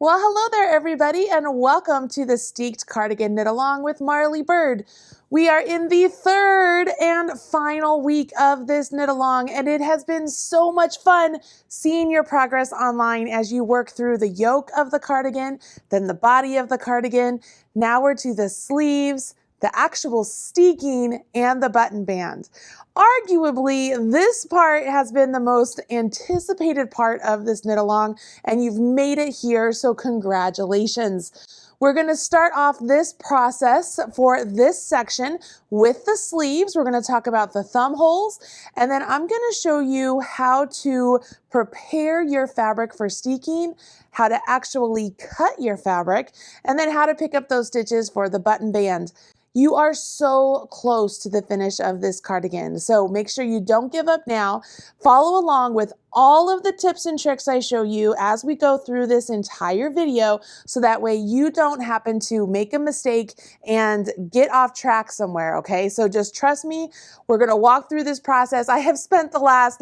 Well, hello there, everybody, and welcome to the Steeked Cardigan Knit Along with Marley Bird. We are in the third and final week of this knit along, and it has been so much fun seeing your progress online as you work through the yoke of the cardigan, then the body of the cardigan. Now we're to the sleeves, the actual steeking, and the button band. Arguably, this part has been the most anticipated part of this knit along, and you've made it here, so congratulations. We're going to start off this process for this section with the sleeves. We're going to talk about the thumb holes, and then I'm going to show you how to prepare your fabric for steeking, how to actually cut your fabric, and then how to pick up those stitches for the button band. You are so close to the finish of this cardigan, so make sure you don't give up now. Follow along with all of the tips and tricks I show you as we go through this entire video, so that way you don't happen to make a mistake and get off track somewhere, okay? So just trust me, we're gonna walk through this process. I have spent the last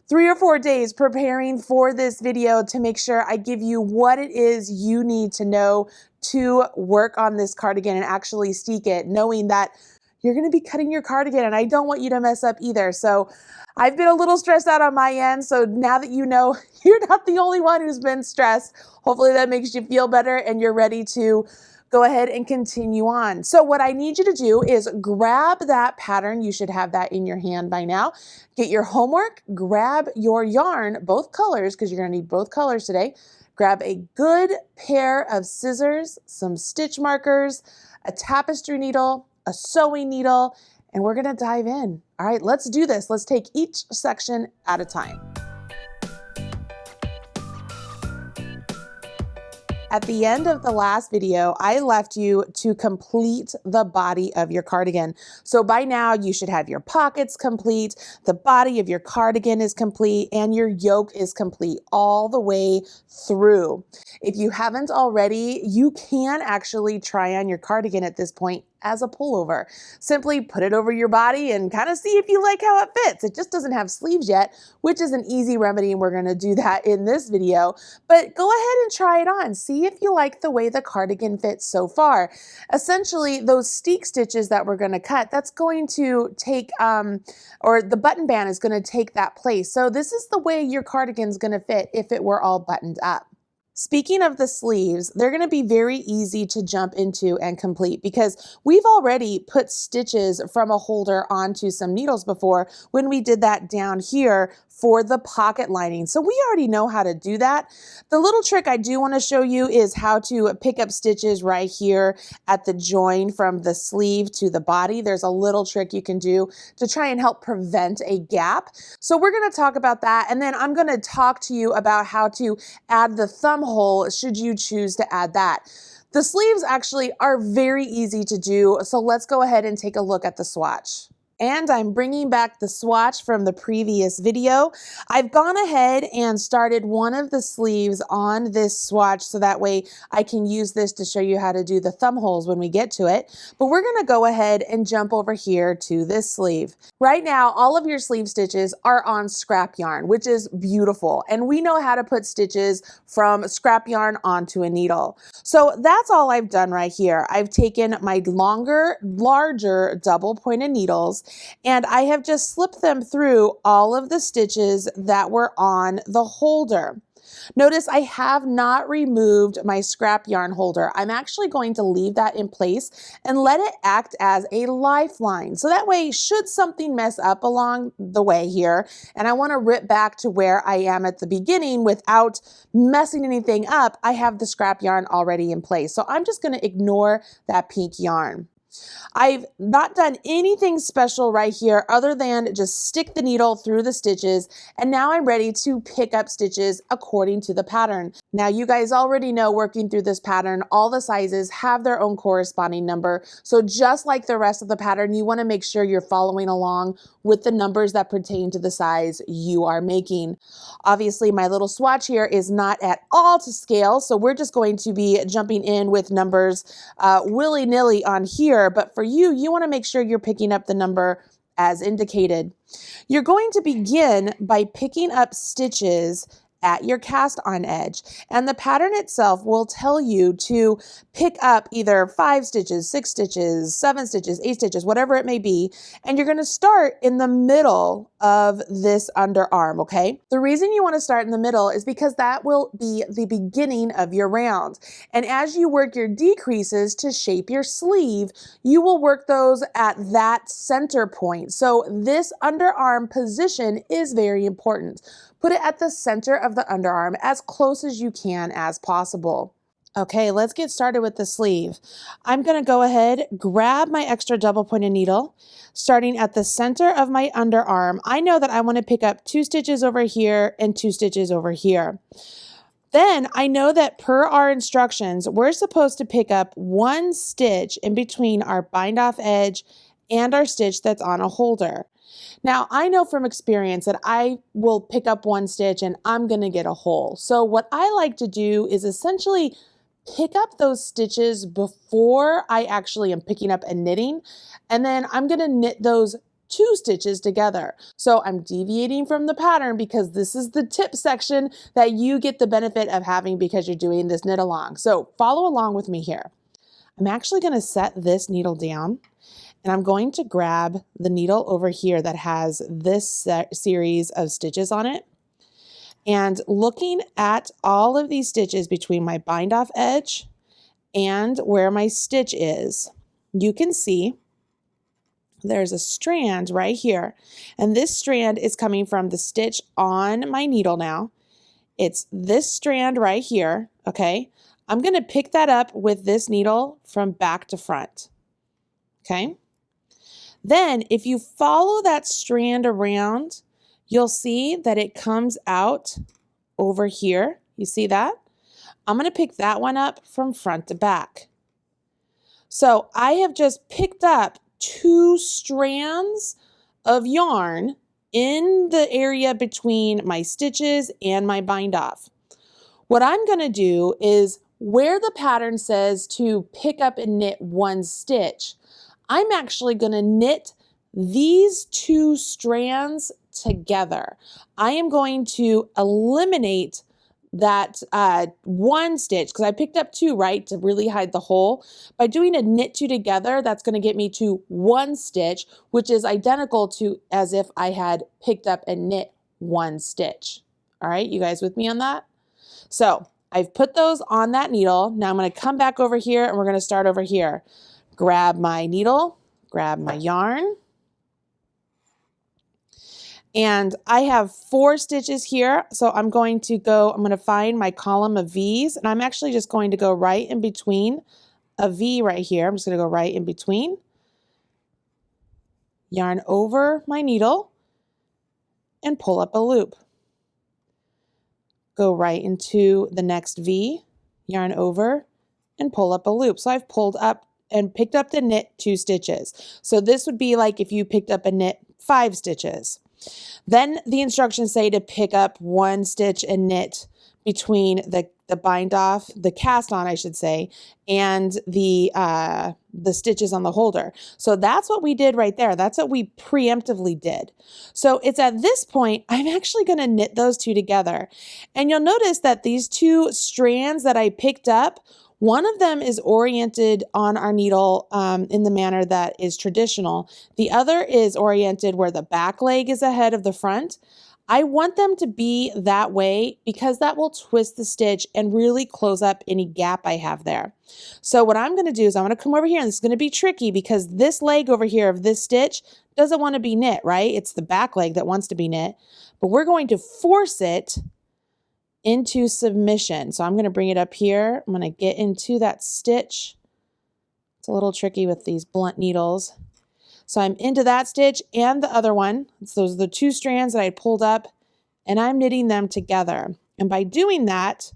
3 or 4 days preparing for this video to make sure I give you what it is you need to know to work on this cardigan and actually steek it, knowing that you're going to be cutting your cardigan and I don't want you to mess up either. So I've been a little stressed out on my end. So now that you know you're not the only one who's been stressed, hopefully that makes you feel better and you're ready to go ahead and continue on. So what I need you to do is grab that pattern. You should have that in your hand by now. Get your homework, grab your yarn, both colors, because you're going to need both colors today. Grab a good pair of scissors, some stitch markers, a tapestry needle, a sewing needle, and we're going to dive in. All right, let's do this. Let's take each section at a time. At the end of the last video, I left you to complete the body of your cardigan. So by now you should have your pockets complete, the body of your cardigan is complete, and your yoke is complete all the way through. If you haven't already, you can actually try on your cardigan at this point as a pullover. Simply put it over your body and kind of see if you like how it fits. It just doesn't have sleeves yet, which is an easy remedy, and we're going to do that in this video. But go ahead and try it on. See if you like the way the cardigan fits so far. Essentially, those steek stitches that we're going to cut, that's going to take, or the button band is going to take that place. So this is the way your cardigan's going to fit if it were all buttoned up. Speaking of the sleeves, they're going to be very easy to jump into and complete because we've already put stitches from a holder onto some needles before when we did that down here for the pocket lining. So we already know how to do that. The little trick I do want to show you is how to pick up stitches right here at the join from the sleeve to the body. There's a little trick you can do to try and help prevent a gap. So we're going to talk about that, and then I'm going to talk to you about how to add the thumb hole should you choose to add that. The sleeves actually are very easy to do, so let's go ahead and take a look at the swatch. And I'm bringing back the swatch from the previous video. I've gone ahead and started one of the sleeves on this swatch so that way I can use this to show you how to do the thumb holes when we get to it. But we're gonna go ahead and jump over here to this sleeve. Right now, all of your sleeve stitches are on scrap yarn, which is beautiful. And we know how to put stitches from scrap yarn onto a needle. So that's all I've done right here. I've taken my larger double pointed needles, and I have just slipped them through all of the stitches that were on the holder. Notice I have not removed my scrap yarn holder. I'm actually going to leave that in place and let it act as a lifeline. So that way, should something mess up along the way here, and I want to rip back to where I am at the beginning without messing anything up, I have the scrap yarn already in place. So I'm just going to ignore that pink yarn. I've not done anything special right here other than just stick the needle through the stitches, and now I'm ready to pick up stitches according to the pattern. Now you guys already know, working through this pattern, all the sizes have their own corresponding number. So just like the rest of the pattern, you want to make sure you're following along with the numbers that pertain to the size you are making. Obviously my little swatch here is not at all to scale, so we're just going to be jumping in with numbers willy-nilly on here, but for you, you want to make sure you're picking up the number as indicated. You're going to begin by picking up stitches at your cast on edge. And the pattern itself will tell you to pick up either 5 stitches, 6 stitches, 7 stitches, 8 stitches, whatever it may be. And you're going to start in the middle of this underarm, okay? The reason you want to start in the middle is because that will be the beginning of your round. And as you work your decreases to shape your sleeve, you will work those at that center point. So this underarm position is very important. Put it at the center of the underarm as close as you can as possible. Okay, let's get started with the sleeve. I'm going to go ahead, grab my extra double pointed needle, starting at the center of my underarm. I know that I want to pick up 2 stitches over here and 2 stitches over here. Then I know that per our instructions, we're supposed to pick up 1 stitch in between our bind off edge and our stitch that's on a holder. Now, I know from experience that I will pick up 1 stitch and I'm going to get a hole. So what I like to do is essentially pick up those stitches before I actually am picking up and knitting. And then I'm going to knit those 2 stitches together. So I'm deviating from the pattern because this is the tip section that you get the benefit of having because you're doing this knit along. So follow along with me here. I'm actually going to set this needle down. And I'm going to grab the needle over here that has this series of stitches on it. And looking at all of these stitches between my bind off edge and where my stitch is, you can see there's a strand right here. And this strand is coming from the stitch on my needle now. It's this strand right here, okay? I'm going to pick that up with this needle from back to front, okay? Then if you follow that strand around, you'll see that it comes out over here. You see that? I'm going to pick that one up from front to back. So I have just picked up 2 strands of yarn in the area between my stitches and my bind off. What I'm going to do is where the pattern says to pick up and knit 1 stitch, I'm actually going to knit these 2 strands together. I am going to eliminate that 1 stitch because I picked up 2, right, to really hide the hole. By doing a knit 2 together, that's going to get me to 1 stitch, which is identical to as if I had picked up and knit 1 stitch. All right, you guys with me on that? So I've put those on that needle. Now I'm going to come back over here and we're going to start over here. Grab my needle, grab my yarn, and I have 4 stitches here. So I'm going to find my column of V's, and I'm actually just going to go right in between a V right here. I'm just going to go right in between, yarn over my needle, and pull up a loop. Go right into the next V, yarn over, and pull up a loop. So I've pulled up and picked up the knit 2 stitches. So this would be like if you picked up a knit 5 stitches. Then the instructions say to pick up 1 stitch and knit between the bind off, the cast on, I should say, and the stitches on the holder. So that's what we did right there. That's what we preemptively did. So it's at this point, I'm actually going to knit those 2 together. And you'll notice that these 2 strands that I picked up, one of them is oriented on our needle in the manner that is traditional. The other is oriented where the back leg is ahead of the front. I want them to be that way because that will twist the stitch and really close up any gap I have there. So what I'm going to do is I'm going to come over here, and this is going to be tricky because this leg over here of this stitch doesn't want to be knit, right? It's the back leg that wants to be knit, but we're going to force it into submission. So I'm going to bring it up here. I'm going to get into that stitch. It's a little tricky with these blunt needles. So I'm into that stitch and the other one. So those are the 2 strands that I pulled up, and I'm knitting them together. And by doing that,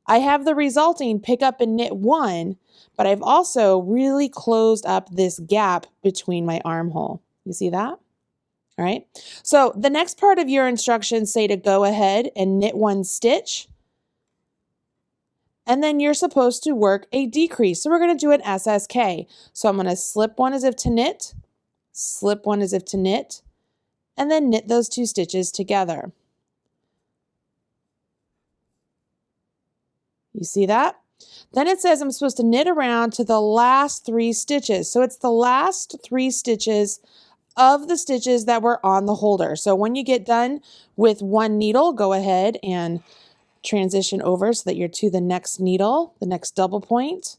I have the resulting pick up and knit 1, but I've also really closed up this gap between my armhole. You see that? All right, so the next part of your instructions say to go ahead and knit 1 stitch, and then you're supposed to work a decrease. So we're going to do an SSK. So I'm going to slip 1 as if to knit, slip 1 as if to knit, and then knit those 2 stitches together. You see that? Then it says I'm supposed to knit around to the last 3 stitches. So it's the last 3 stitches of the stitches that were on the holder. So when you get done with one needle, go ahead and transition over so that you're to the next needle, the next double point.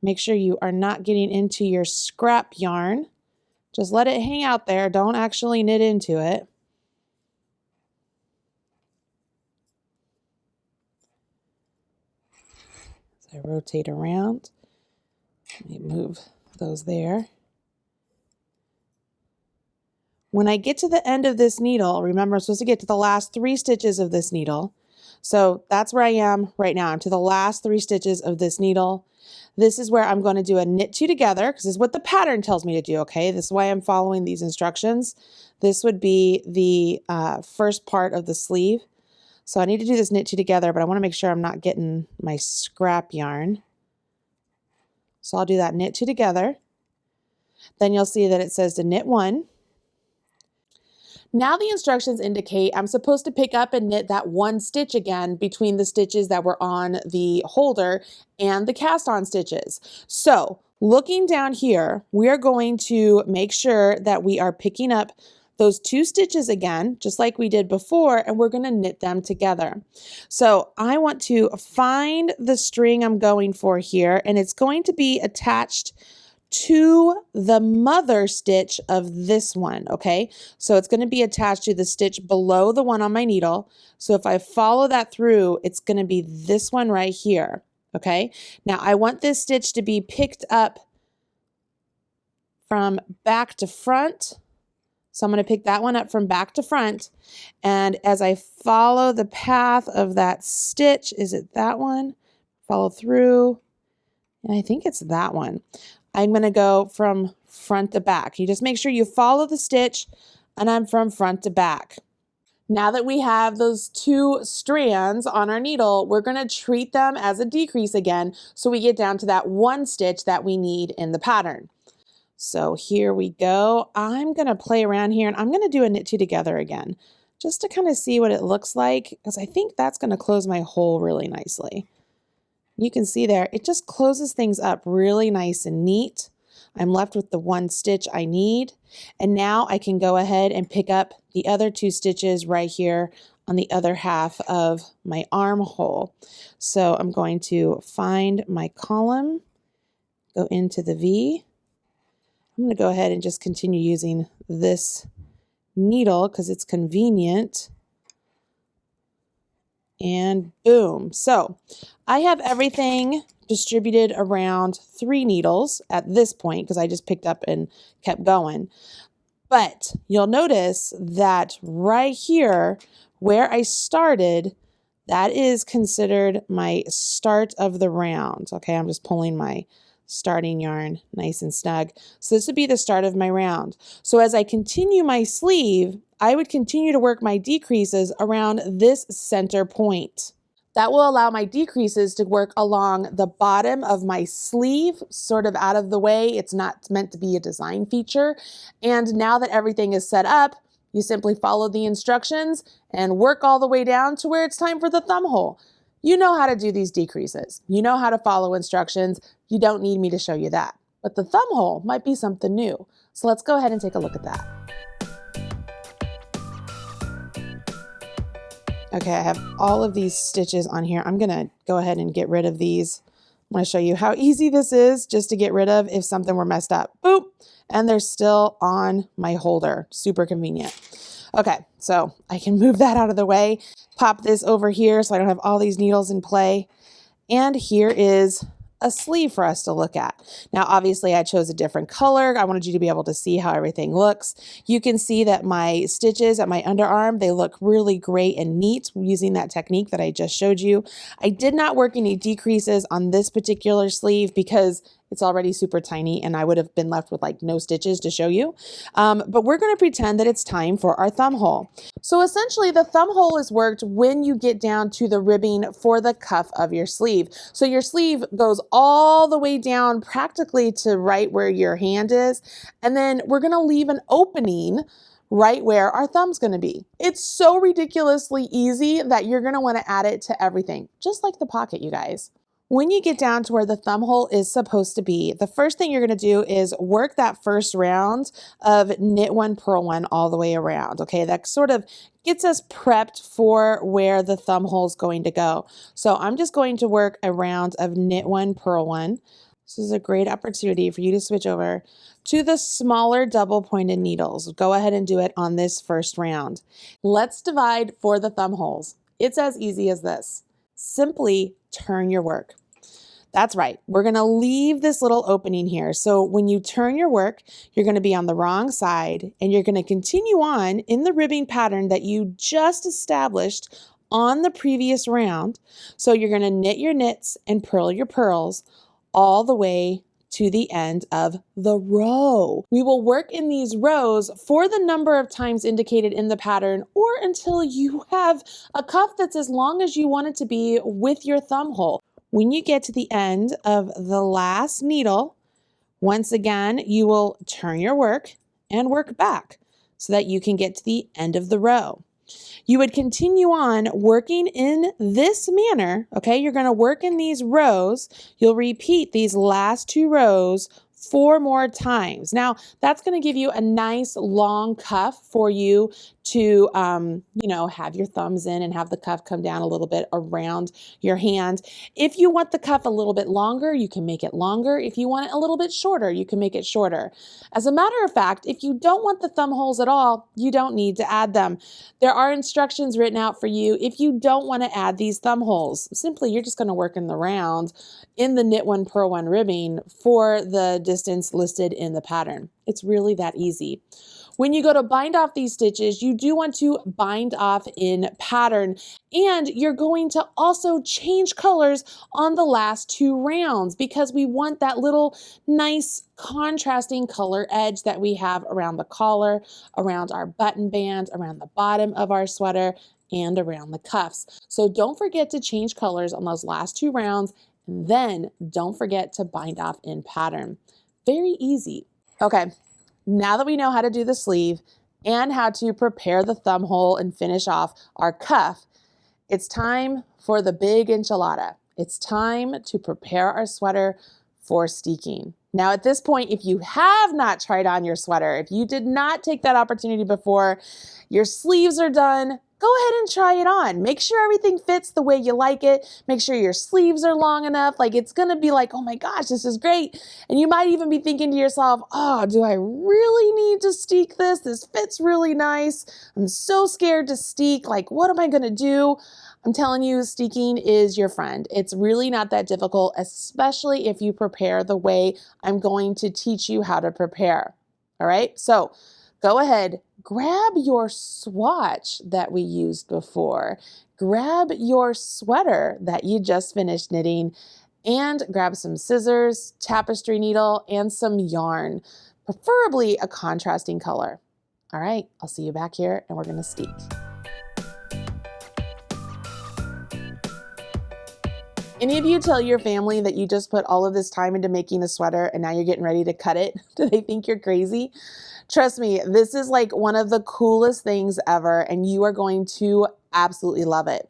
Make sure you are not getting into your scrap yarn. Just let it hang out there. Don't actually knit into it. As I rotate around, let me move those there. When I get to the end of this needle, remember I'm supposed to get to the last 3 stitches of this needle. So that's where I am right now. I'm to the last 3 stitches of this needle. This is where I'm going to do a knit 2 together because this is what the pattern tells me to do, okay? This is why I'm following these instructions. This would be the first part of the sleeve. So I need to do this knit 2 together, but I want to make sure I'm not getting my scrap yarn. So I'll do that knit 2 together. Then you'll see that it says to knit 1. Now the instructions indicate I'm supposed to pick up and knit that 1 stitch again between the stitches that were on the holder and the cast on stitches. So looking down here, we are going to make sure that we are picking up those 2 stitches again, just like we did before, and we're going to knit them together. So I want to find the string I'm going for here, and it's going to be attached to the mother stitch of this one, okay? So it's going to be attached to the stitch below the one on my needle. So if I follow that through, it's going to be this one right here, okay? Now I want this stitch to be picked up from back to front. So I'm going to pick that one up from back to front. And as I follow the path of that stitch, is it that one? Follow through. And I think it's that one. I'm going to go from front to back. You just make sure you follow the stitch and I'm from front to back. Now that we have those 2 strands on our needle, we're going to treat them as a decrease again so we get down to that 1 stitch that we need in the pattern. So here we go. I'm going to play around here and I'm going to do a knit 2 together again just to kind of see what it looks like because I think that's going to close my hole really nicely. You can see there, it just closes things up really nice and neat. I'm left with the 1 stitch I need. And now I can go ahead and pick up the other 2 stitches right here on the other half of my armhole. So I'm going to find my column, go into the V. I'm going to go ahead and just continue using this needle because it's convenient. And boom. So I have everything distributed around 3 needles at this point because I just picked up and kept going. But you'll notice that right here where I started, that is considered my start of the round. Okay, I'm just pulling my starting yarn nice and snug. So this would be the start of my round. So as I continue my sleeve, I would continue to work my decreases around this center point. That will allow my decreases to work along the bottom of my sleeve, sort of out of the way. It's not meant to be a design feature. And now that everything is set up, you simply follow the instructions and work all the way down to where it's time for the thumb hole. You know how to do these decreases. You know how to follow instructions. You don't need me to show you that. But the thumb hole might be something new. So let's go ahead and take a look at that. Okay, I have all of these stitches on here. I'm gonna go ahead and get rid of these. I'm gonna show you how easy this is just to get rid of if something were messed up. Boop, and they're still on my holder. Super convenient. Okay, so I can move that out of the way, pop this over here so I don't have all these needles in play. And here is a sleeve for us to look at. Now, obviously I chose a different color. I wanted you to be able to see how everything looks. You can see that my stitches at my underarm, they look really great and neat using that technique that I just showed you. I did not work any decreases on this particular sleeve because it's already super tiny and I would have been left with like no stitches to show you. But we're going to pretend that it's time for our thumb hole. So essentially the thumb hole is worked when you get down to the ribbing for the cuff of your sleeve. So your sleeve goes all the way down practically to right where your hand is. And then we're going to leave an opening right where our thumb's gonna be. It's so ridiculously easy that you're gonna wanna add it to everything, just like the pocket, you guys. When you get down to where the thumb hole is supposed to be, the first thing you're gonna do is work that first round of knit one, purl one all the way around, okay? That sort of gets us prepped for where the thumb hole is going to go. So I'm just going to work a round of knit one, purl one. This is a great opportunity for you to switch over to the smaller double pointed needles. Go ahead and do it on this first round. Let's divide for the thumb holes. It's as easy as this. Simply turn your work. That's right. We're going to leave this little opening here. So when you turn your work, you're going to be on the wrong side and you're going to continue on in the ribbing pattern that you just established on the previous round. So you're going to knit your knits and purl your purls all the way to the end of the row. We will work in these rows for the number of times indicated in the pattern or until you have a cuff that's as long as you want it to be with your thumb hole. When you get to the end of the last needle, once again, you will turn your work and work back so that you can get to the end of the row. You would continue on working in this manner, okay? You're going to work in these rows. You'll repeat these last two rows 4 more times. Now, that's going to give you a nice long cuff for you to, have your thumbs in and have the cuff come down a little bit around your hand. If you want the cuff a little bit longer, you can make it longer. If you want it a little bit shorter, you can make it shorter. As a matter of fact, if you don't want the thumb holes at all, you don't need to add them. There are instructions written out for you if you don't want to add these thumb holes. Simply, you're just going to work in the round in the knit one, purl one ribbing for the distance listed in the pattern. It's really that easy. When you go to bind off these stitches, you do want to bind off in pattern, and you're going to also change colors on the last 2 rounds because we want that little nice contrasting color edge that we have around the collar, around our button band, around the bottom of our sweater, and around the cuffs. So don't forget to change colors on those last 2 rounds, and then don't forget to bind off in pattern. Very easy. Okay. Now that we know how to do the sleeve and how to prepare the thumb hole and finish off our cuff, it's time for the big enchilada. It's time to prepare our sweater for steeking. Now at this point, if you have not tried on your sweater, if you did not take that opportunity before, your sleeves are done, go ahead and try it on. Make sure everything fits the way you like it. Make sure your sleeves are long enough. Like it's gonna be like, oh my gosh, this is great. And you might even be thinking to yourself, oh, do I really need to steek this? This fits really nice. I'm so scared to steek. Like, what am I gonna do? I'm telling you, steeking is your friend. It's really not that difficult, especially if you prepare the way I'm going to teach you how to prepare. All right, so go ahead, grab your swatch that we used before, grab your sweater that you just finished knitting, and grab some scissors, tapestry needle, and some yarn, preferably a contrasting color. All right, I'll see you back here and we're gonna steek. Any of you tell your family that you just put all of this time into making a sweater and now you're getting ready to cut it? Do they think you're crazy? Trust me, this is like one of the coolest things ever and you are going to absolutely love it.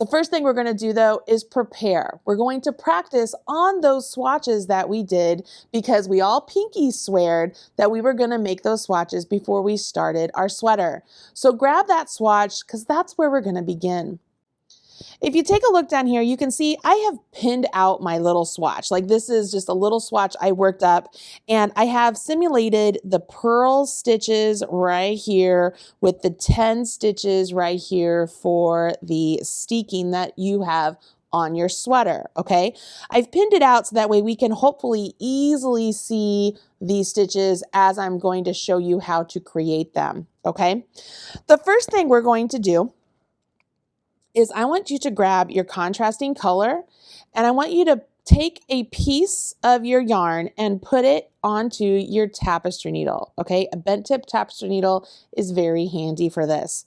The first thing we're going to do though is prepare. We're going to practice on those swatches that we did because we all pinky sweared that we were going to make those swatches before we started our sweater. So grab that swatch because that's where we're going to begin. If you take a look down here, you can see I have pinned out my little swatch. Like this is just a little swatch I worked up and I have simulated the purl stitches right here with the 10 stitches right here for the steeking that you have on your sweater, okay? I've pinned it out so that way we can hopefully easily see these stitches as I'm going to show you how to create them, okay? The first thing we're going to do is I want you to grab your contrasting color and I want you to take a piece of your yarn and put it onto your tapestry needle, okay? A bent tip tapestry needle is very handy for this.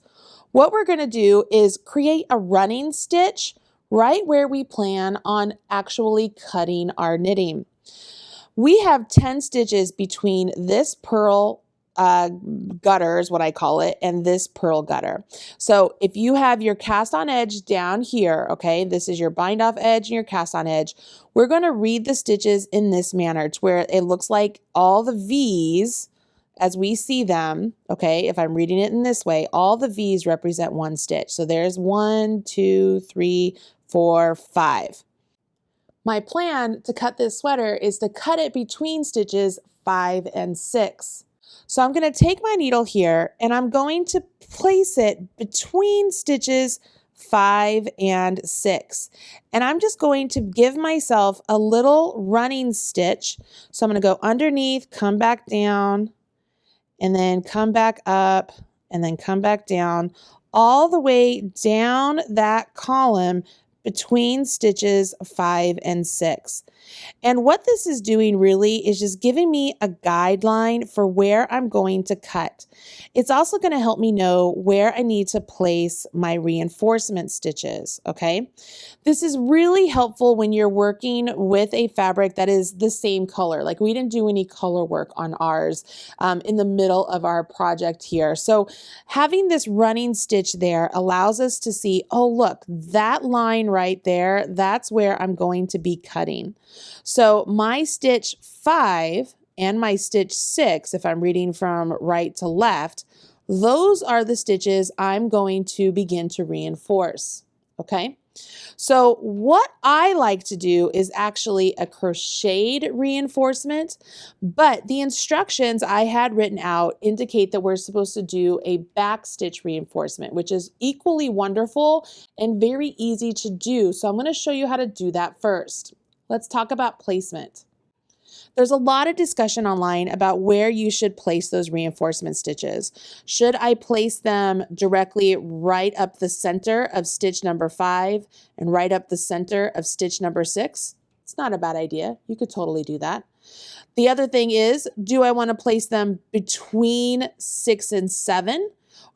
What we're gonna do is create a running stitch right where we plan on actually cutting our knitting. We have 10 stitches between this purl gutter is what I call it, and this purl gutter. So if you have your cast on edge down here, okay, this is your bind off edge and your cast on edge, we're going to read the stitches in this manner to where it looks like all the V's as we see them, okay, if I'm reading it in this way, all the V's represent one stitch. So there's 1, 2, 3, 4, 5. My plan to cut this sweater is to cut it between stitches 5 and 6. So I'm going to take my needle here and I'm going to place it between stitches 5 and 6. And I'm just going to give myself a little running stitch. So I'm going to go underneath, come back down, and then come back up, and then come back down, all the way down that column between stitches 5 and 6. And what this is doing really is just giving me a guideline for where I'm going to cut. It's also going to help me know where I need to place my reinforcement stitches, okay? This is really helpful when you're working with a fabric that is the same color. Like we didn't do any color work on ours in the middle of our project here. So having this running stitch there allows us to see, oh, look, that line right there, that's where I'm going to be cutting. So my stitch 5 and my stitch 6, if I'm reading from right to left, those are the stitches I'm going to begin to reinforce, okay? So what I like to do is actually a crocheted reinforcement, but the instructions I had written out indicate that we're supposed to do a back stitch reinforcement, which is equally wonderful and very easy to do. So I'm going to show you how to do that first. Let's talk about placement. There's a lot of discussion online about where you should place those reinforcement stitches. Should I place them directly right up the center of stitch number 5 and right up the center of stitch number 6? It's not a bad idea. You could totally do that. The other thing is, do I want to place them between 6 and 7?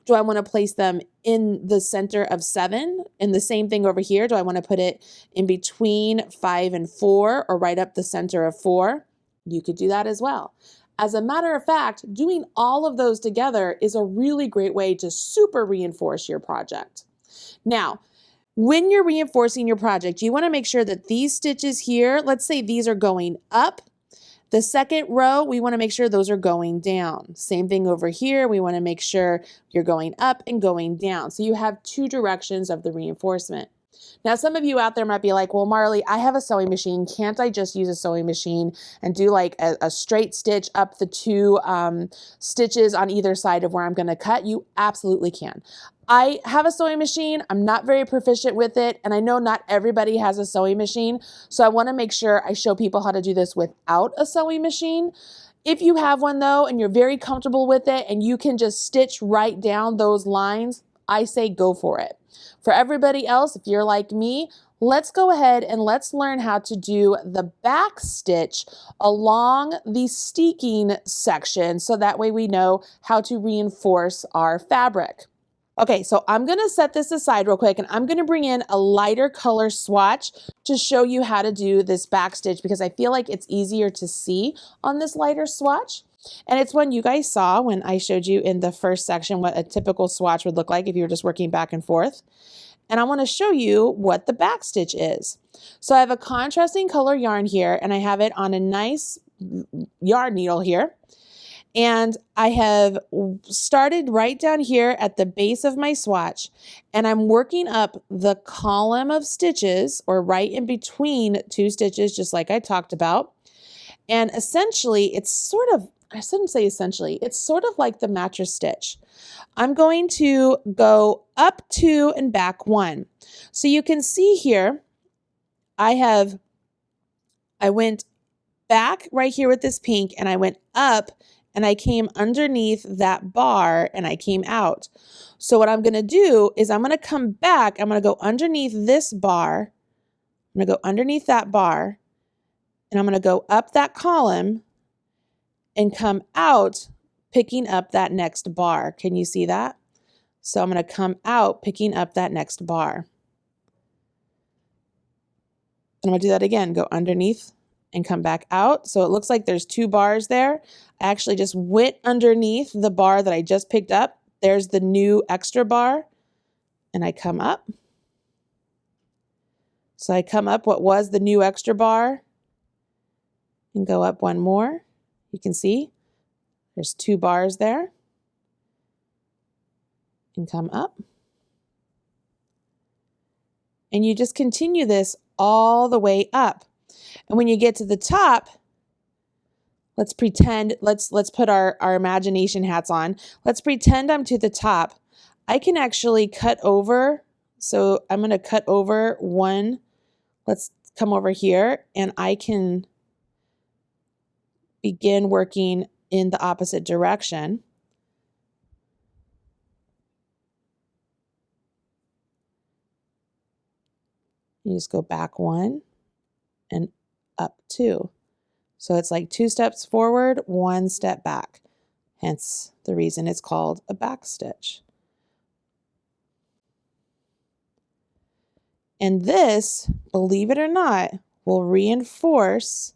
Do I want to place them in the center of 7? And the same thing over here. Do I want to put it in between 5 and 4 or right up the center of 4? You could do that as well. As a matter of fact, doing all of those together is a really great way to super reinforce your project. Now, when you're reinforcing your project, you want to make sure that these stitches here, let's say these are going up. The second row, we want to make sure those are going down. Same thing over here. We want to make sure you're going up and going down. So you have two directions of the reinforcement. Now, some of you out there might be like, well, Marley, I have a sewing machine. Can't I just use a sewing machine and do like a straight stitch up the two stitches on either side of where I'm going to cut? You absolutely can. I have a sewing machine. I'm not very proficient with it, and I know not everybody has a sewing machine, so I want to make sure I show people how to do this without a sewing machine. If you have one though, and you're very comfortable with it, and you can just stitch right down those lines, I say go for it. For everybody else, if you're like me, let's go ahead and let's learn how to do the back stitch along the steeking section, so that way we know how to reinforce our fabric. Okay, so I'm going to set this aside real quick and I'm going to bring in a lighter color swatch to show you how to do this back stitch, because I feel like it's easier to see on this lighter swatch. And it's one you guys saw when I showed you in the first section what a typical swatch would look like if you were just working back and forth. And I want to show you what the back stitch is. So I have a contrasting color yarn here and I have it on a nice yarn needle here. And I have started right down here at the base of my swatch, and I'm working up the column of stitches, or right in between two stitches, just like I talked about. And essentially, it's sort of, I shouldn't say essentially, it's sort of like the mattress stitch. I'm going to go up 2 and back 1. So you can see here, I went back right here with this pink, and I went up and I came underneath that bar and I came out. So what I'm going to do is I'm going to come back. I'm going to go underneath this bar. I'm going to go underneath that bar and I'm going to go up that column and come out picking up that next bar. Can you see that? So I'm going to come out picking up that next bar. And I'm going to do that again. Go underneath and come back out. So it looks like there's 2 bars there. I actually just went underneath the bar that I just picked up. There's the new extra bar, and I come up. So I come up what was the new extra bar and go up 1 more. You can see there's 2 bars there, and come up. And you just continue this all the way up. And when you get to the top, let's pretend, let's put our imagination hats on. Let's pretend I'm to the top. I can actually cut over. So I'm going to cut over 1. Let's come over here, and I can begin working in the opposite direction. You just go back 1 and up 2. So it's like 2 steps forward, 1 step back. Hence the reason it's called a back stitch. And this, believe it or not, will reinforce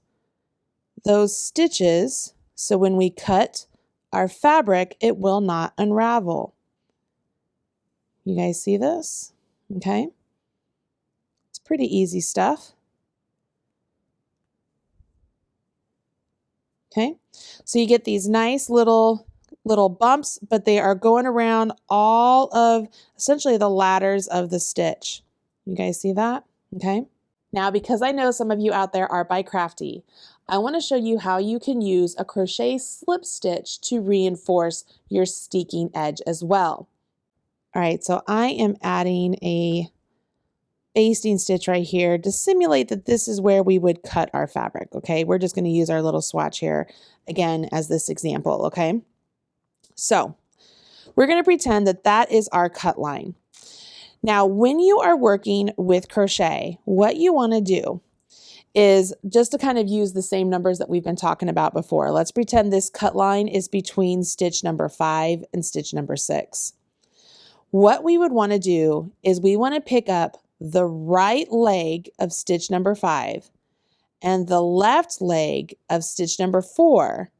those stitches. So when we cut our fabric, it will not unravel. You guys see this? Okay. It's pretty easy stuff. Okay, so you get these nice little bumps, but they are going around all of essentially the ladders of the stitch. You guys see that? Okay. Now, because I know some of you out there are by crafty, I want to show you how you can use a crochet slip stitch to reinforce your steeking edge as well. All right, so I am adding a basting stitch right here to simulate that this is where we would cut our fabric. Okay, we're just going to use our little swatch here again as this example. Okay, so we're going to pretend that that is our cut line. Now, when you are working with crochet, what you want to do is just to kind of use the same numbers that we've been talking about before. Let's pretend this cut line is between stitch number 5 and stitch number 6. What we would want to do is we want to pick up the right leg of stitch number 5 and the left leg of stitch number 4.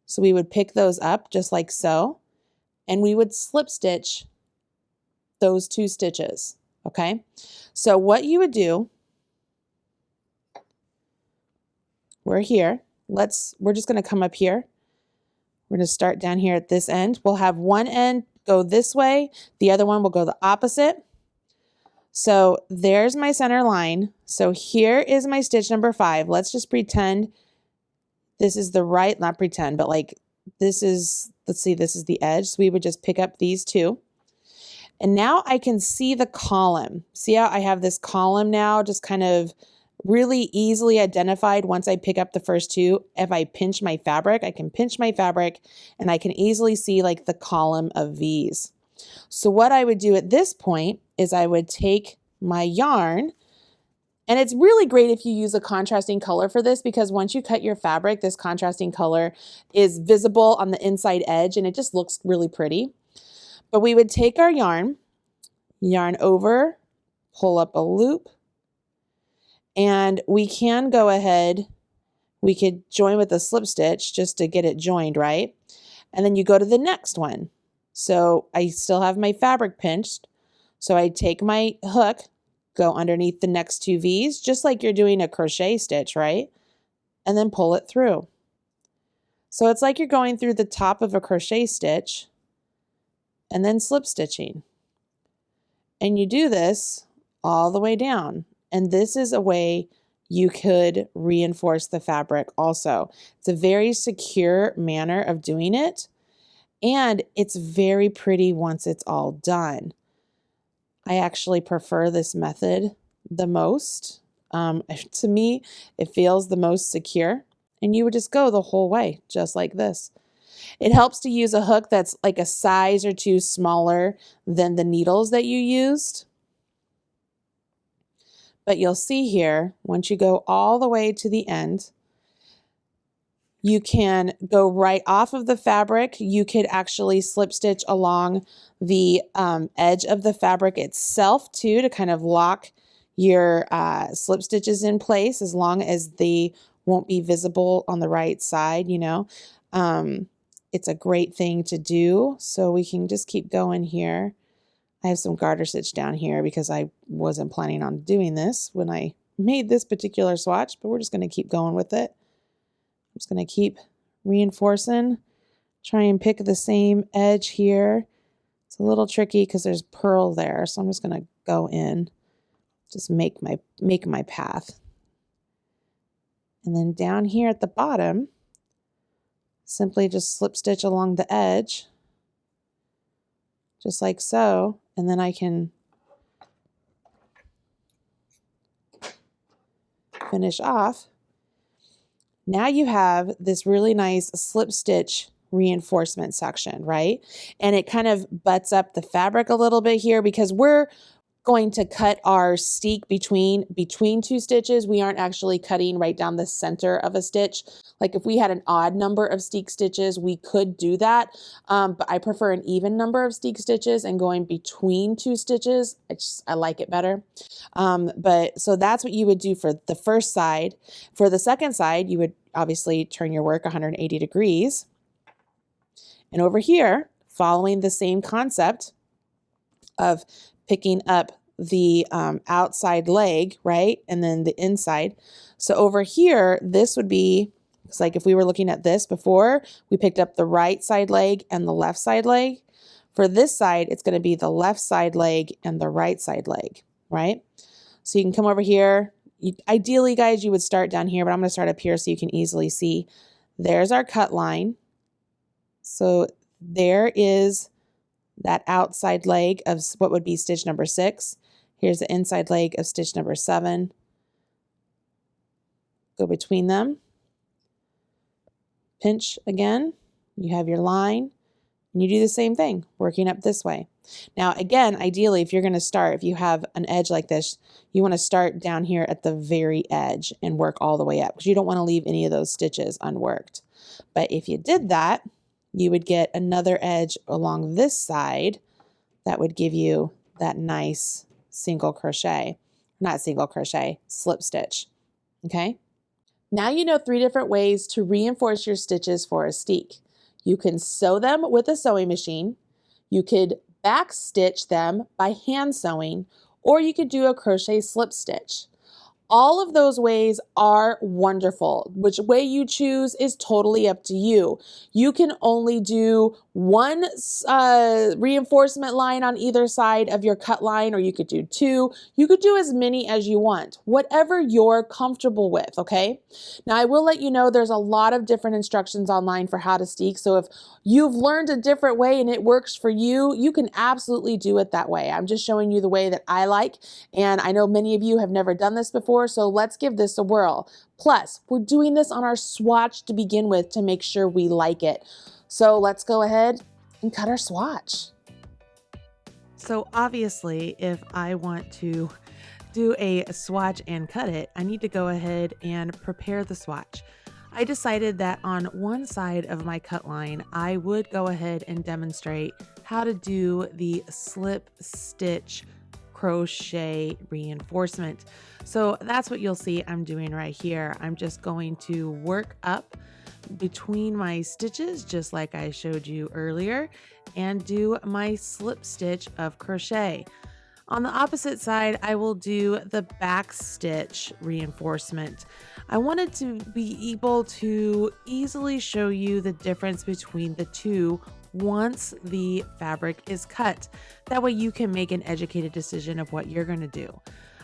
So we would pick those up just like so, and we would slip stitch those 2 stitches. Okay, so what you would do, we're here. We're just going to come up here. We're going to start down here at this end. We'll have one end go this way, the other one will go the opposite. So there's my center line. So here is my stitch number 5. Let's just pretend this is the right, not pretend, but like this is, let's see, this is the edge. So we would just pick up these 2. And now I can see the column. See how I have this column now just kind of really easily identified once I pick up the first 2. If I pinch my fabric, I can pinch my fabric and I can easily see like the column of V's. So what I would do at this point is I would take my yarn, and it's really great if you use a contrasting color for this, because once you cut your fabric, this contrasting color is visible on the inside edge and it just looks really pretty. But we would take our yarn over, pull up a loop, and we can go ahead, we could join with a slip stitch just to get it joined, right? And then you go to the next one. So I still have my fabric pinched. So I take my hook, go underneath the next 2 V's, just like you're doing a crochet stitch, right? And then pull it through. So it's like you're going through the top of a crochet stitch and then slip stitching. And you do this all the way down. And this is a way you could reinforce the fabric also. It's a very secure manner of doing it. And it's very pretty once it's all done. I actually prefer this method the most. To me, it feels the most secure. And you would just go the whole way, just like this. It helps to use a hook that's like a size or 2 smaller than the needles that you used. But you'll see here, once you go all the way to the end, you can go right off of the fabric. You could actually slip stitch along the edge of the fabric itself too, to kind of lock your slip stitches in place, as long as the won't be visible on the right side, you know. It's a great thing to do. So we can just keep going here. I have some garter stitch down here because I wasn't planning on doing this when I made this particular swatch, but we're just going to keep going with it. I'm just going to keep reinforcing, try and pick the same edge here. It's a little tricky because there's purl there, so I'm just going to go in, just make my path. And then down here at the bottom, simply just slip stitch along the edge, just like so, and then I can finish off. Now you have this really nice slip stitch reinforcement section, right? And it kind of butts up the fabric a little bit here because we're going to cut our steek between two stitches. We aren't actually cutting right down the center of a stitch. Like if we had an odd number of steek stitches, we could do that. But I prefer an even number of steek stitches and going between two stitches. I like it better. But so that's what you would do for the first side. For the second side, you would obviously turn your work 180 degrees. And over here, following the same concept of picking up the outside leg, right? And then the inside. So over here, this would be, it's like if we were looking at this before, we picked up the right side leg and the left side leg. For this side, it's going to be the left side leg and the right side leg, right? So you can come over here. Ideally, guys, you would start down here, but I'm going to start up here so you can easily see. There's our cut line. So there is that outside leg of what would be stitch number 6. Here's the inside leg of stitch number 7. Go between them. Pinch again. You have your line. And you do the same thing, working up this way. Now, again, ideally, if you're going to start, if you have an edge like this, you want to start down here at the very edge and work all the way up because you don't want to leave any of those stitches unworked. But if you did that, you would get another edge along this side that would give you that nice single crochet, not single crochet, slip stitch. Okay. Now you know 3 different ways to reinforce your stitches for a steek. You can sew them with a sewing machine. You could back stitch them by hand sewing, or you could do a crochet slip stitch. All of those ways are wonderful. Which way you choose is totally up to you. You can only do one reinforcement line on either side of your cut line, or you could do 2. You could do as many as you want, whatever you're comfortable with, okay? Now, I will let you know there's a lot of different instructions online for how to steek, so if you've learned a different way and it works for you, you can absolutely do it that way. I'm just showing you the way that I like, and I know many of you have never done this before, so let's give this a whirl. Plus, we're doing this on our swatch to begin with to make sure we like it. So let's go ahead and cut our swatch. So obviously, if I want to do a swatch and cut it, I need to go ahead and prepare the swatch. I decided that on one side of my cut line, I would go ahead and demonstrate how to do the slip stitch crochet reinforcement. So that's what you'll see I'm doing right here. I'm just going to work up between my stitches, just like I showed you earlier, and do my slip stitch of crochet. On the opposite side, I will do the back stitch reinforcement. I wanted to be able to easily show you the difference between the two once the fabric is cut. That way you can make an educated decision of what you're going to do.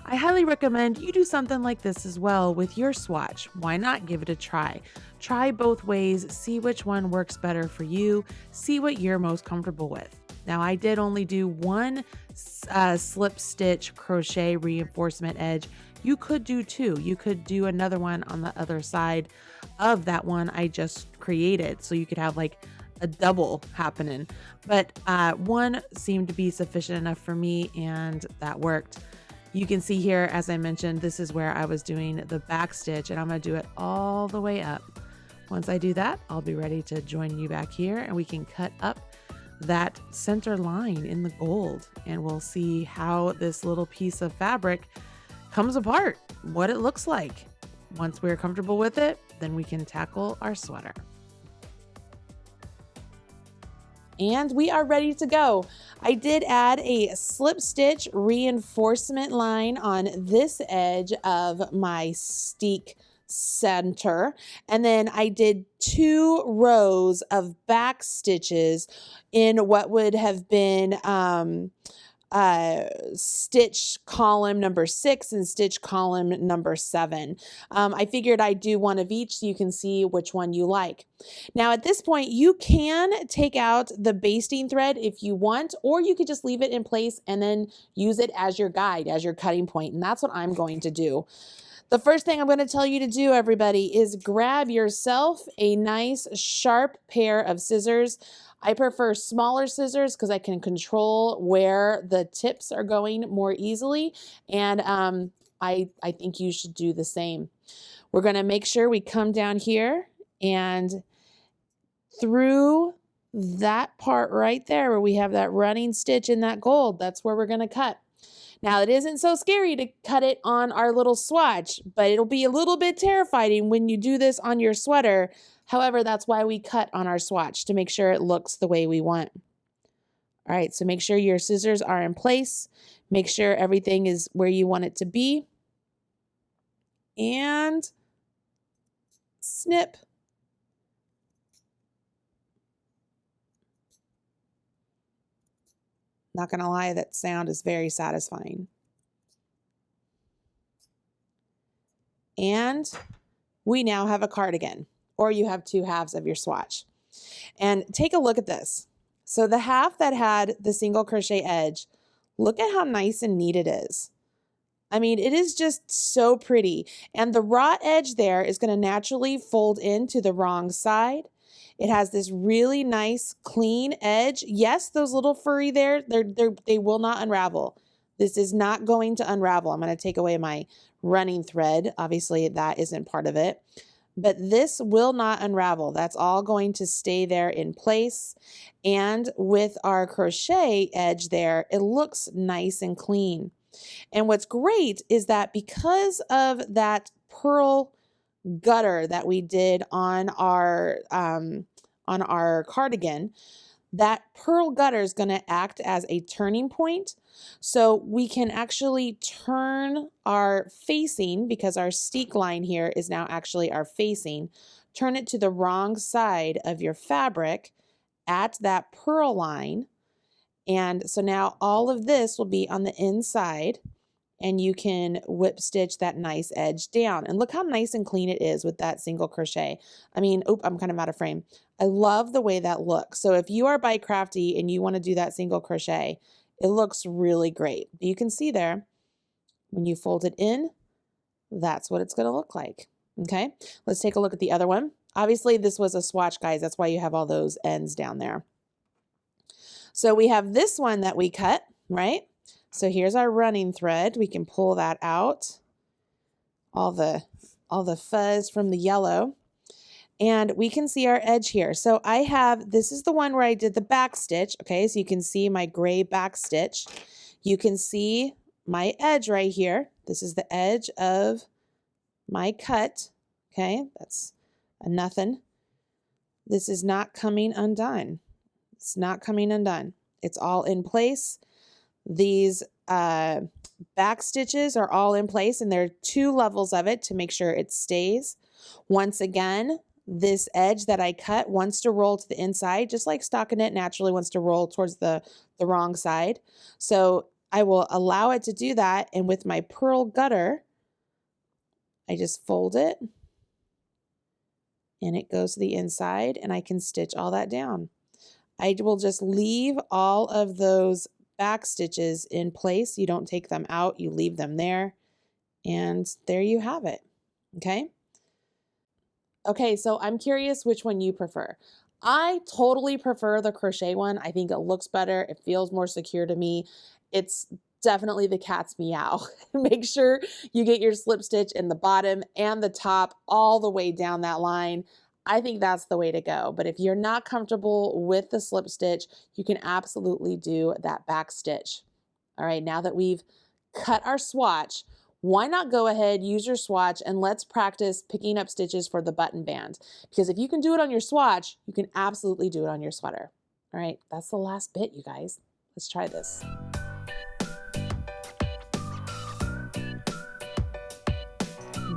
I highly recommend you do something like this as well with your swatch. Why not give it a try? Try both ways, see which one works better for you, see what you're most comfortable with. Now, I did only do one slip stitch crochet reinforcement edge. You could do 2. You could do another one on the other side of that one I just created. So you could have like a double happening, but one seemed to be sufficient enough for me, and that worked. You can see here, as I mentioned, this is where I was doing the back stitch, and I'm going to do it all the way up. Once I do that, I'll be ready to join you back here, and we can cut up that center line in the gold, and we'll see how this little piece of fabric comes apart, what it looks like. once we're comfortable with it, then we can tackle our sweater. And we are ready to go. I did add a slip stitch reinforcement line on this edge of my steek center. And then I did 2 rows of back stitches in what would have been stitch column number 6 and stitch column number 7. I figured I'd do one of each so you can see which one you like. Now at this point you can take out the basting thread if you want, or you could just leave it in place and then use it as your guide, as your cutting point, and that's what I'm going to do. The first thing I'm going to tell you to do, everybody, is grab yourself a nice sharp pair of scissors. I prefer smaller scissors because I can control where the tips are going more easily, and I think you should do the same. We're going to make sure we come down here and through that part right there where we have that running stitch in that gold, that's where we're going to cut. Now, it isn't so scary to cut it on our little swatch, but it'll be a little bit terrifying when you do this on your sweater. However, that's why we cut on our swatch, to make sure it looks the way we want. All right, so make sure your scissors are in place. Make sure everything is where you want it to be. And snip. Not gonna lie, that sound is very satisfying. And we now have a cardigan, or you have 2 halves of your swatch. And take a look at this. So the half that had the single crochet edge, look at how nice and neat it is. I mean, it is just so pretty. And the raw edge there is going to naturally fold into the wrong side. It has this really nice clean edge. Yes, those little furry there, they will not unravel. This is not going to unravel. I'm going to take away my running thread. Obviously, that isn't part of it. But this will not unravel. That's all going to stay there in place. And with our crochet edge there, it looks nice and clean. And what's great is that because of that purl gutter that we did on our cardigan, that purl gutter is going to act as a turning point. So we can actually turn our facing, because our steek line here is now actually our facing, turn it to the wrong side of your fabric at that purl line. And so now all of this will be on the inside, and you can whip stitch that nice edge down. And look how nice and clean it is with that single crochet. I mean, I'm kind of out of frame. I love the way that looks. So if you are by Crafty and you want to do that single crochet, it looks really great. But you can see there, when you fold it in, that's what it's going to look like. Okay, let's take a look at the other one. Obviously, this was a swatch, guys. That's why you have all those ends down there. So we have this one that we cut, right? So here's our running thread. We can pull that out, all the fuzz from the yellow, and we can see our edge here. So I have, this is the one where I did the back stitch. Okay, so you can see my gray back stitch. You can see my edge right here. This is the edge of my cut. Okay, that's a nothing. This is not coming undone. It's not coming undone. It's all in place. These back stitches are all in place, and there are 2 levels of it to make sure it stays. Once again, this edge that I cut wants to roll to the inside, just like stockinette naturally wants to roll towards the wrong side. So I will allow it to do that, and with my purl gutter, I just fold it, and it goes to the inside, and I can stitch all that down. I will just leave all of those back stitches in place. You don't take them out, you leave them there, and there you have it. Okay. Okay, so I'm curious which one you prefer. I totally prefer the crochet one. I think it looks better. It feels more secure to me. It's definitely the cat's meow. Make sure you get your slip stitch in the bottom and the top all the way down that line. I think that's the way to go. But if you're not comfortable with the slip stitch, you can absolutely do that back stitch. All right, now that we've cut our swatch, why not go ahead, use your swatch, and let's practice picking up stitches for the button band. Because if you can do it on your swatch, you can absolutely do it on your sweater. All right, that's the last bit, you guys. Let's try this.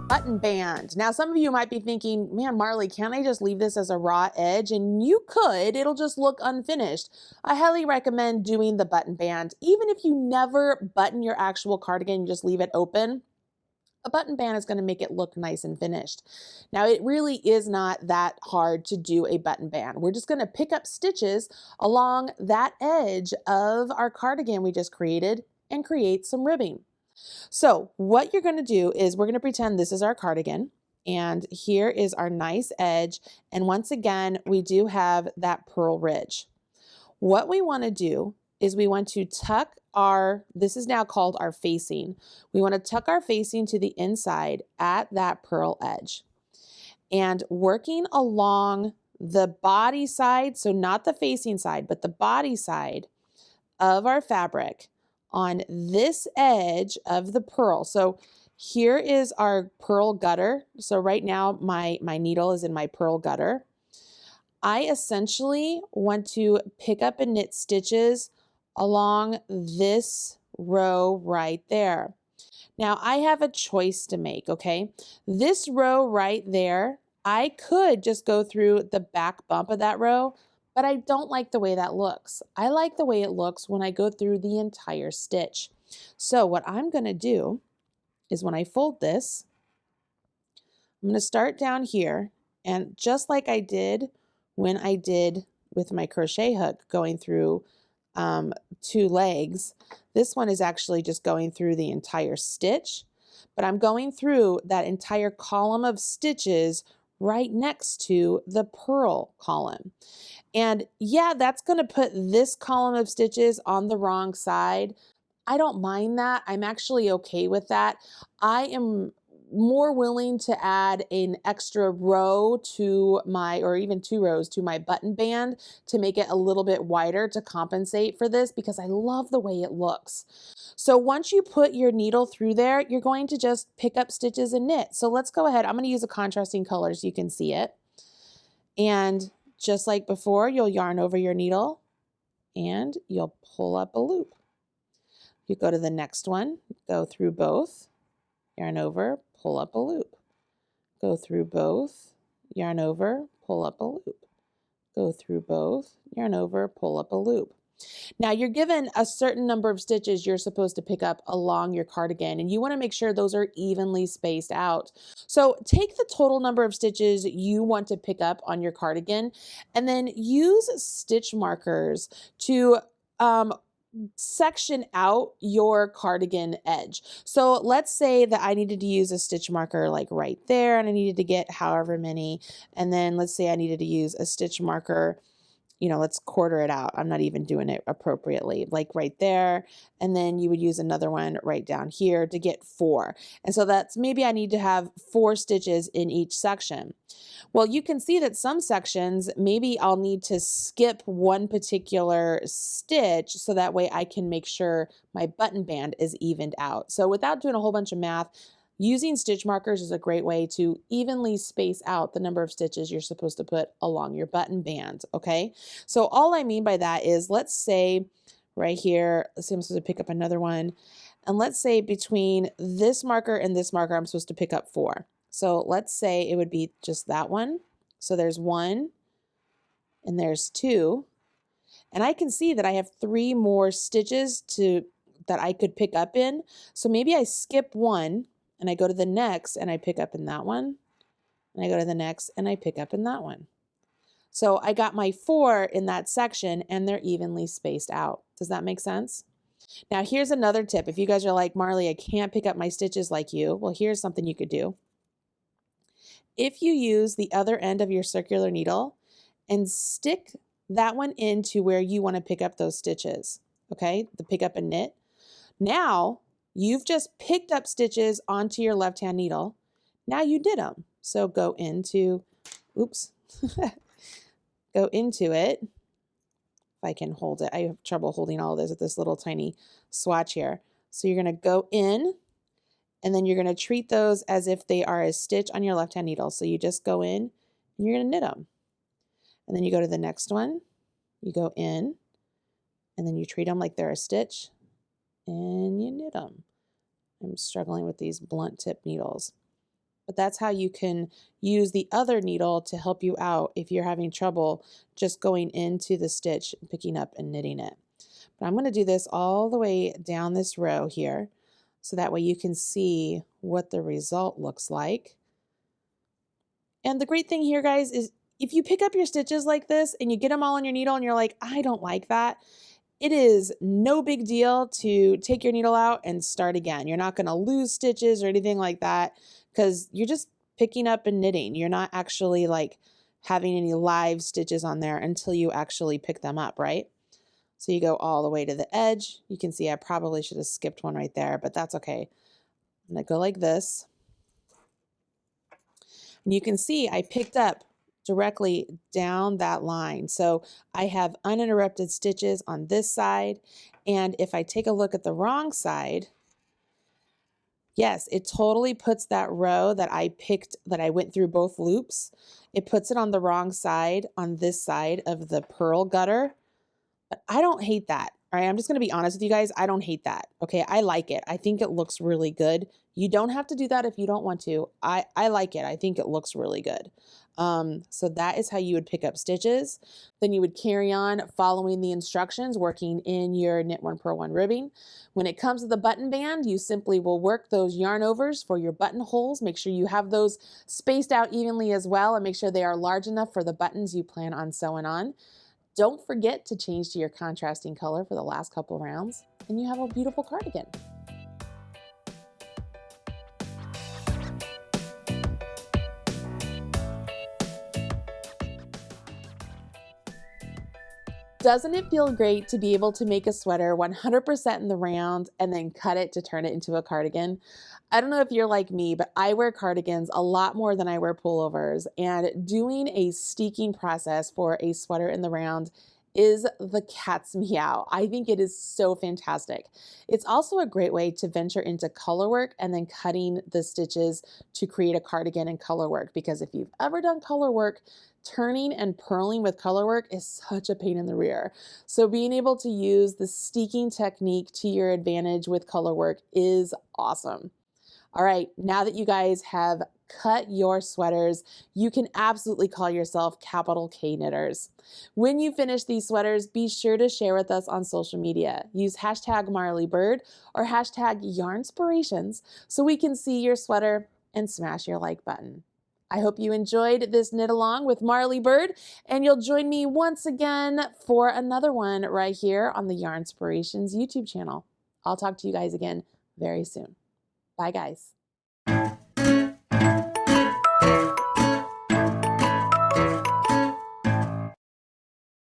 Button band. Now, some of you might be thinking, man, Marley, can't I just leave this as a raw edge? And you could, it'll just look unfinished. I highly recommend doing the button band. Even if you never button your actual cardigan, you just leave it open, a button band is going to make it look nice and finished. Now, it really is not that hard to do a button band. We're just going to pick up stitches along that edge of our cardigan we just created and create some ribbing. So what you're going to do is we're going to pretend this is our cardigan, and here is our nice edge. And once again, we do have that purl ridge. What we want to do is we want to tuck this is now called our facing. We want to tuck our facing to the inside at that purl edge. And working along the body side, so not the facing side, but the body side of our fabric, on this edge of the purl. So here is our purl gutter. So right now my needle is in my purl gutter. I essentially want to pick up and knit stitches along this row right there. Now I have a choice to make, okay? This row right there, I could just go through the back bump of that row, but I don't like the way that looks. I like the way it looks when I go through the entire stitch. So what I'm going to do is when I fold this, I'm going to start down here, and just like I did when I did with my crochet hook going through 2 legs, this one is actually just going through the entire stitch, but I'm going through that entire column of stitches right next to the purl column. And yeah, that's going to put this column of stitches on the wrong side. I don't mind that. I'm actually okay with that. I am more willing to add an extra row to my, or even 2 rows to my button band to make it a little bit wider to compensate for this, because I love the way it looks. So once you put your needle through there, you're going to just pick up stitches and knit. So let's go ahead. I'm going to use a contrasting color so you can see it. And just like before, you'll yarn over your needle and you'll pull up a loop. You go to the next one, go through both, yarn over, pull up a loop. Go through both, yarn over, pull up a loop. Go through both, yarn over, pull up a loop. Now you're given a certain number of stitches you're supposed to pick up along your cardigan, and you want to make sure those are evenly spaced out. So take the total number of stitches you want to pick up on your cardigan, and then use stitch markers to section out your cardigan edge. So let's say that I needed to use a stitch marker like right there, and I needed to get however many, and then let's say I needed to use a stitch marker, you know, let's quarter it out. I'm not even doing it appropriately, like right there. And then you would use another one right down here to get 4. And so that's maybe I need to have 4 stitches in each section. Well, you can see that some sections, maybe I'll need to skip one particular stitch so that way I can make sure my button band is evened out. So without doing a whole bunch of math, using stitch markers is a great way to evenly space out the number of stitches you're supposed to put along your button band, okay? So all I mean by that is, let's say right here, let's say I'm supposed to pick up another one, and let's say between this marker and this marker, I'm supposed to pick up 4. So let's say it would be just that one. So there's 1, and there's 2, and I can see that I have 3 more stitches that I could pick up in. So maybe I skip 1, and I go to the next and I pick up in that one, and I go to the next and I pick up in that one. So I got my 4 in that section, and they're evenly spaced out. Does that make sense? Now here's another tip. If you guys are like, Marley, I can't pick up my stitches like you, well, here's something you could do. If you use the other end of your circular needle and stick that one into where you want to pick up those stitches, okay, the pick up and knit, now you've just picked up stitches onto your left-hand needle. Now you did them. So go into, oops, go into it. If I can hold it, I have trouble holding all of this with this little tiny swatch here. So you're going to go in And then you're going to treat those as if they are a stitch on your left-hand needle. So you just go in and you're going to knit them. And then you go to the next one, you go in, and then you treat them like they're a stitch, and you knit them. I'm struggling with these blunt tip needles. But that's how you can use the other needle to help you out if you're having trouble just going into the stitch, picking up and knitting it. But I'm going to do this all the way down this row here, so that way you can see what the result looks like. And the great thing here, guys, is if you pick up your stitches like this and you get them all on your needle and you're like, I don't like that, it is no big deal to take your needle out and start again. You're not going to lose stitches or anything like that because you're just picking up and knitting. You're not actually like having any live stitches on there until you actually pick them up, right? So you go all the way to the edge. You can see I probably should have skipped one right there, but that's okay. I'm going to go like this. And you can see I picked up directly down that line. So I have uninterrupted stitches on this side. And if I take a look at the wrong side, yes, it totally puts that row that I picked, that I went through both loops, it puts it on the wrong side, on this side of the purl gutter. But I don't hate that. All right, I'm just going to be honest with you guys. I don't hate that. Okay, I like it. I think it looks really good. You don't have to do that if you don't want to. I like it. I think it looks really good. So that is how you would pick up stitches. Then you would carry on following the instructions, working in your knit one, purl one ribbing. When it comes to the button band, you simply will work those yarn overs for your buttonholes. Make sure you have those spaced out evenly as well, and make sure they are large enough for the buttons you plan on sewing on. Don't forget to change to your contrasting color for the last couple rounds, and you have a beautiful cardigan. Doesn't it feel great to be able to make a sweater 100% in the round and then cut it to turn it into a cardigan? I don't know if you're like me, but I wear cardigans a lot more than I wear pullovers, and doing a steeking process for a sweater in the round is the cat's meow. I think it is so fantastic. It's also a great way to venture into color work and then cutting the stitches to create a cardigan in color work, because if you've ever done color work, turning and purling with color work is such a pain in the rear. So being able to use the steeking technique to your advantage with color work is awesome. All right, now that you guys have cut your sweaters, you can absolutely call yourself capital K knitters. When you finish these sweaters, be sure to share with us on social media. Use hashtag MarleyBird or hashtag Yarnspirations so we can see your sweater and smash your like button. I hope you enjoyed this knit along with Marley Bird, and you'll join me once again for another one right here on the Yarnspirations YouTube channel. I'll talk to you guys again very soon. Bye, guys.